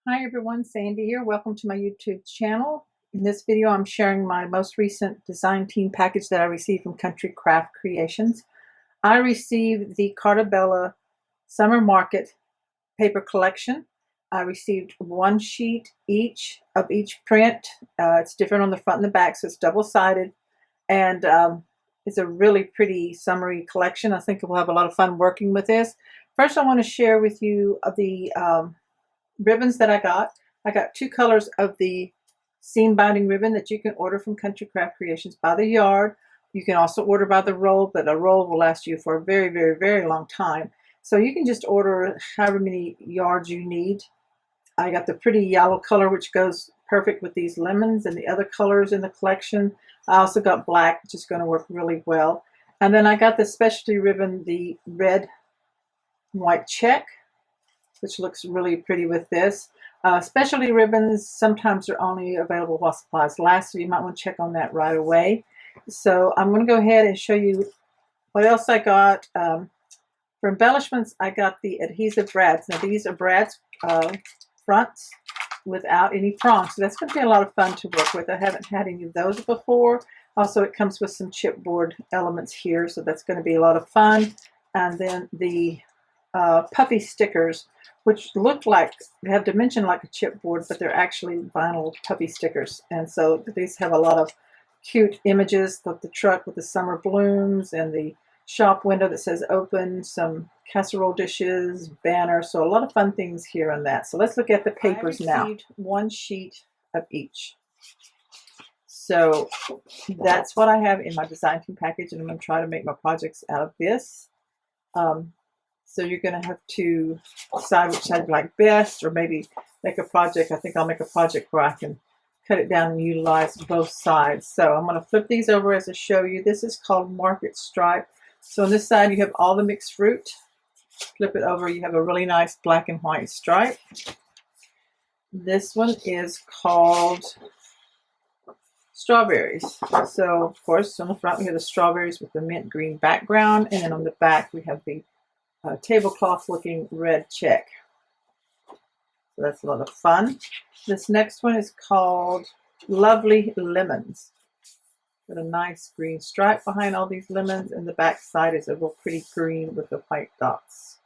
Hi everyone, Sandy here. Welcome to my YouTube channel. In this video, I'm sharing my most recent design team package that I received from Country Craft Creations. I received the Cartabella Summer Market paper collection. I received one sheet each of each print. It's different on the front and the back, so it's double-sided. And it's a really pretty summery collection. I think we'll have a lot of fun working with this. First, I want to share with you the ribbons that I got. I got two colors of the seam binding ribbon that you can order from Country Craft Creations by the yard. You can also order by the roll, but a roll will last you for a very, very, very long time. So you can just order however many yards you need. I got the pretty yellow color, which goes perfect with these lemons and the other colors in the collection. I also got black, which is going to work really well. And then I got the specialty ribbon, the red and white check, which looks really pretty with this. Specialty ribbons sometimes are only available while supplies last, so you might want to check on that right away. So I'm going to go ahead and show you what else I got. For embellishments, I got the adhesive brads. Now these are brads fronts without any prongs, so that's going to be a lot of fun to work with. I haven't had any of those before. Also, it comes with some chipboard elements here, so that's going to be a lot of fun. And then the puffy stickers, which look like they have dimension like a chipboard, but they're actually vinyl puffy stickers. And so these have a lot of cute images, like the truck with the summer blooms and the shop window that says open, some casserole dishes, banner. So a lot of fun things here on that. So let's look at the papers now. I received one sheet of each. So that's what I have in my design team package, and I'm going to try to make my projects out of this. So you're going to have to decide which side you like best, or maybe make a project. I think I'll make a project where I can cut it down and utilize both sides. So I'm going to flip these over as I show you. This is called Market Stripe. So on this side you have all the mixed fruit. Flip it over, you have a really nice black and white stripe. This one is called Strawberries. So of course on the front we have the strawberries with the mint green background, and then on the back we have the tablecloth looking red check. So that's a lot of fun. This next one is called Lovely Lemons. Got a nice green stripe behind all these lemons, and the back side is a real pretty green with the white dots.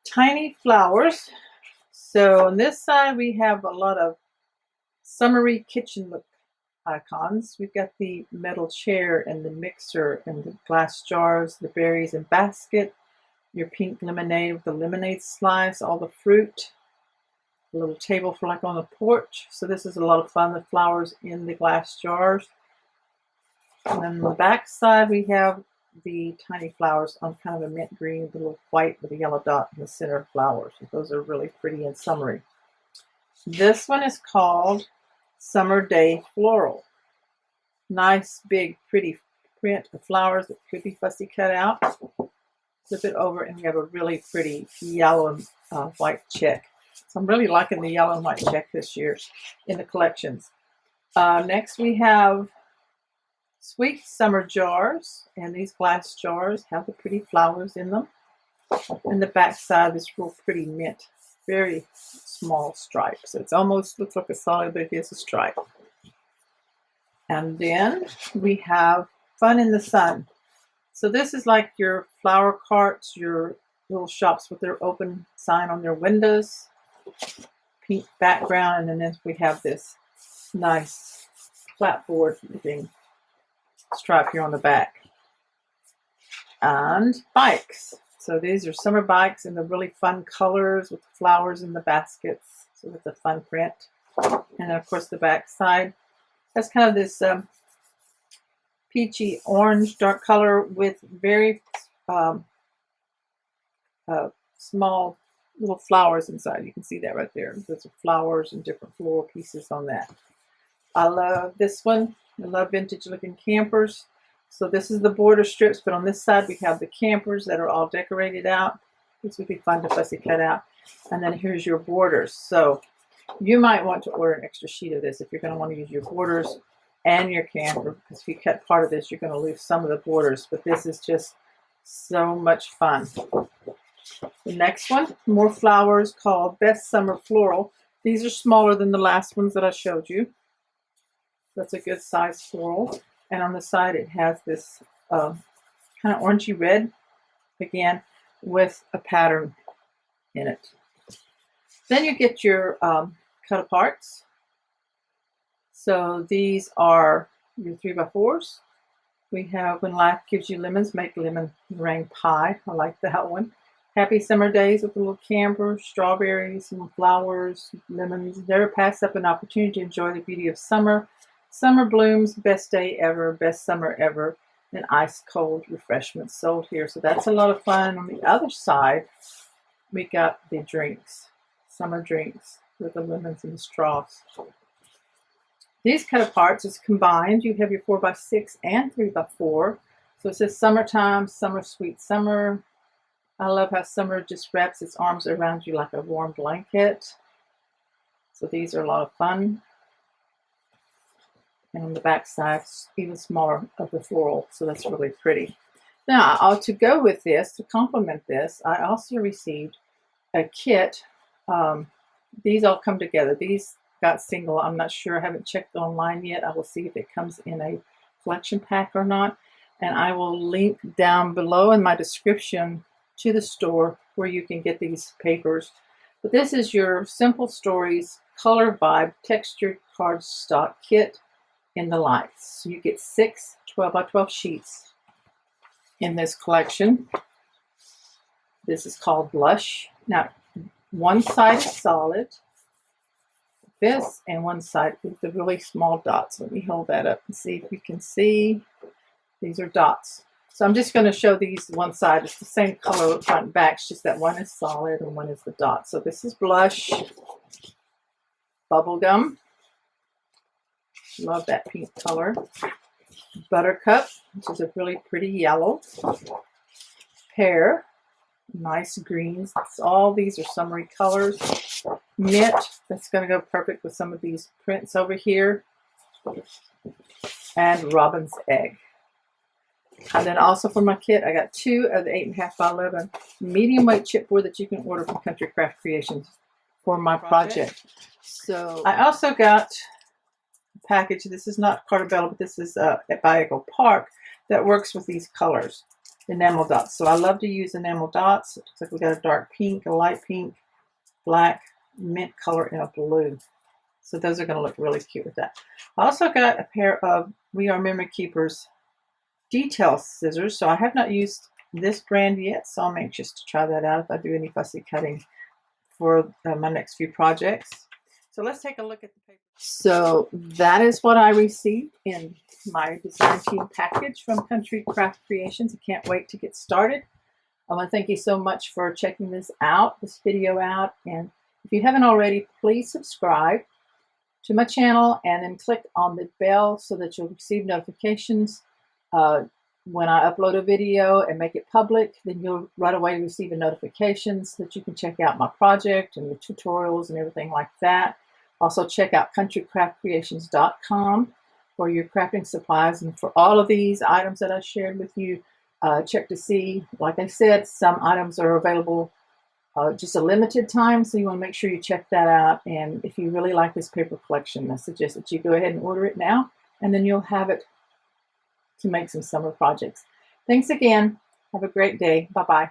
Tiny Flowers. So on this side we have a lot of summery kitchen look icons. We've got the metal chair and the mixer and the glass jars, the berries and basket, your pink lemonade with the lemonade slice, all the fruit, a little table for like on the porch. So this is a lot of fun, the flowers in the glass jars. And then on the back side we have the tiny flowers on kind of a mint green with a little white with a yellow dot in the center of flowers. Those are really pretty and summery. This one is called Summer Day Floral. Nice big pretty print of flowers that could be fussy cut out. Flip it over and we have a really pretty yellow and white check. So I'm really liking the yellow and white check this year in the collections. Next we have Sweet Summer Jars, and these glass jars have the pretty flowers in them. And the back side is real pretty mint, very small stripe. So it's almost looks like a solid, but it is a stripe. And then we have Fun in the Sun. So this is like your flower carts, your little shops with their open sign on their windows. Pink background, and then we have this nice clapboard looking stripe here on the back. And bikes. So these are summer bikes in the really fun colors with the flowers in the baskets. So it's a fun print. And then of course the back side has kind of this peachy orange dark color with very small little flowers inside. You can see that right there. There's flowers and different floral pieces on that. I love this one. I love vintage looking campers. So this is the border strips, but on this side we have the campers that are all decorated out. This would be fun to fussy cut out. And then here's your borders. So you might want to order an extra sheet of this if you're going to want to use your borders and your camper, because if you cut part of this you're going to lose some of the borders, but this is just so much fun. The next one, more flowers, called Best Summer Floral. These are smaller than the last ones that I showed you. That's a good size floral. And on the side it has this kind of orangey red, again, with a pattern in it. Then you get your cut aparts. So these are your 3x4s. We have When Life Gives You Lemons, Make Lemon Meringue Pie. I like that one. Happy Summer Days with a little camber, strawberries, some flowers, lemons. Never pass up an opportunity to enjoy the beauty of summer. Summer blooms, best day ever, best summer ever, and ice cold refreshments sold here. So that's a lot of fun. On the other side, we got the drinks, summer drinks with the lemons and the straws. These cut aparts is combined. You have your 4x6 and 3x4. So it says summertime, summer sweet summer. I love how summer just wraps its arms around you like a warm blanket. So these are a lot of fun. And on the back side, even smaller of the floral. So that's really pretty. Now, to go with this, to complement this, I also received a kit. These all come together. These got single. I'm not sure. I haven't checked online yet. I will see if it comes in a collection pack or not. And I will link down below in my description to the store where you can get these papers. But this is your Simple Stories Color Vibe Textured Cardstock Kit in the lights. So you get 6 12x12 sheets in this collection. This is called Blush. Now, one side is solid, this, and one side with the really small dots. Let me hold that up and see if you can see. These are dots. So I'm just going to show these one side. It's the same color front and back. It's just that one is solid and one is the dot. So this is Blush. Bubblegum. Love that pink color. Buttercup, which is a really pretty yellow. Pear. Nice greens. All these are summery colors. Mint, that's going to go perfect with some of these prints over here. And Robin's Egg. And then also for my kit, I got 2 of the 8.5x11 medium weight chipboard that you can order from Country Craft Creations for my project. So I also got a package. This is not Cardstock, but this is by Echo Park that works with these colors. Enamel dots. So I love to use enamel dots. It looks like we got a dark pink, a light pink, black, mint color, and a blue. So those are going to look really cute with that. I also got a pair of We Are Memory Keepers detail scissors. So I have not used this brand yet, so I'm anxious to try that out if I do any fussy cutting for my next few projects. So let's take a look at the paper. So that is what I received in my design team package from Country Craft Creations. I can't wait to get started. I want to thank you so much for checking this video out. And if you haven't already, please subscribe to my channel and then click on the bell so that you'll receive notifications when I upload a video and make it public. Then you'll right away receive a notification so that you can check out my project and the tutorials and everything like that. Also check out countrycraftcreations.com for your crafting supplies, and for all of these items that I shared with you, check to see, like I said, some items are available just a limited time, so you want to make sure you check that out. And if you really like this paper collection, I suggest that you go ahead and order it now, and then you'll have it to make some summer projects. Thanks again. Have a great day. Bye-bye.